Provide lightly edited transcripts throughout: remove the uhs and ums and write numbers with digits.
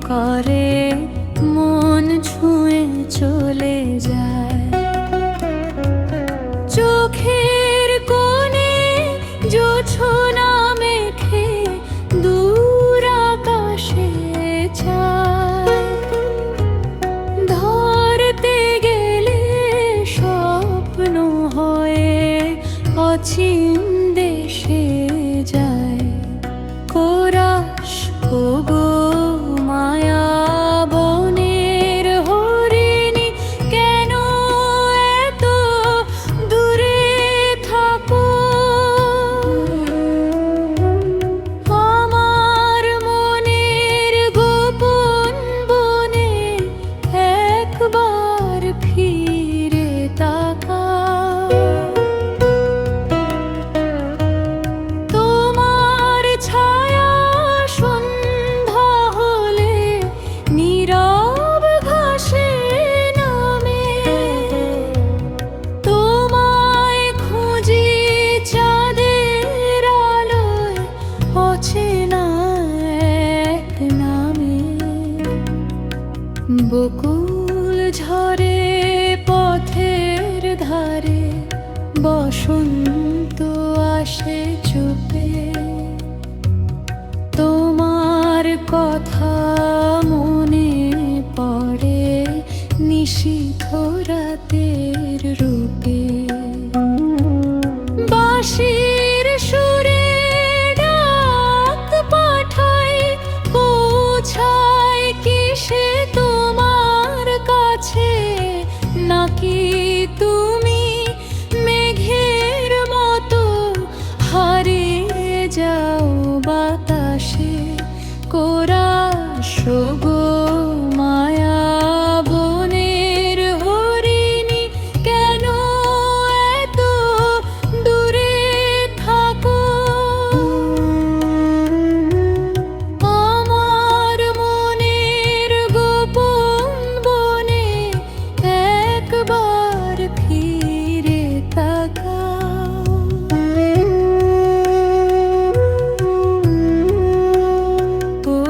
করে মন ছুঁয়ে চলে যায়। চোখের কোণে জোছনা মেখে দূর আকাশে চায়, ধরতে গেলে স্বপ্ন হয়ে অচিন দেশে যায়। কোরাস ওগো মায়া বনের হরিণী, কেন এত দূরে থাকো? আমার মনের গোপন বনে একবার ফিরে তাকাও। তোমার ছায়া সন্ধ্যা হলে নীরব ঘাসে নামে, তোমায় খুঁজি চাঁদের আলোয় অচেনা এক নামে। বকুল ঝরে পথের ধারে, বসন্ত আসে চুপে। তোমার কথা মনে পড়ে নিশীথ রাতের রূপে। বাঁশির সুরে ডাক পাঠাই, পৌঁছায় কি সে তোমার কাছে? নাকি তুমি মেঘের মতো হারিয়ে যাও বাতাসে? কোরাস ওগো মায়া বনের হরিণী, কেন এত দূরে থাকো? আমার মনের গোপন বনে একবার ফিরে তাকাও।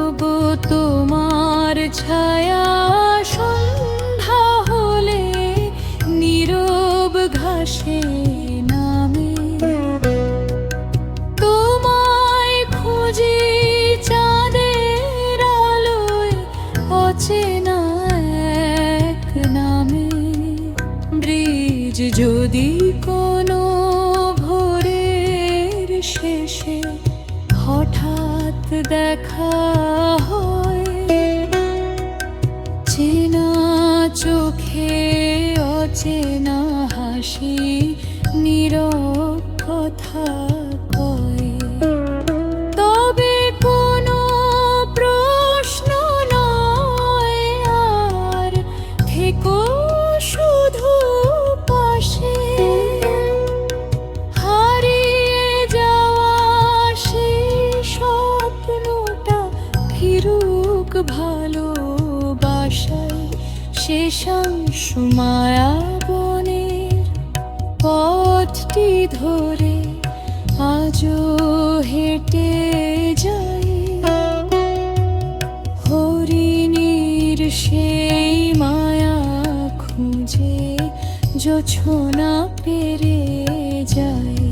ওগো তোমার ছায়া সন্ধ্যা হলে নীরব ঘাসে নামে, তোমায় খুঁজি চাঁদের আলোয় অচেনা এক নামে। ব্রিজ যদি কোনো ভোরের শেষে হঠাৎ দেখা হয়, চেনা চোখে অচেনা হাসি নীরব কথা কয়, তবে কোনো প্রশ্ন নয় আর, থেকো শুধু পাশে। হারিয়ে যাওয়া সেই স্বপ্নটা ফিরুক ভালোবাসায়। শেষাংশ মায়া বনের পথটি ধরে আজও হেঁটে যাই। হরিণীর সেই মায়া খুঁজে জোছনা পেরে যায়।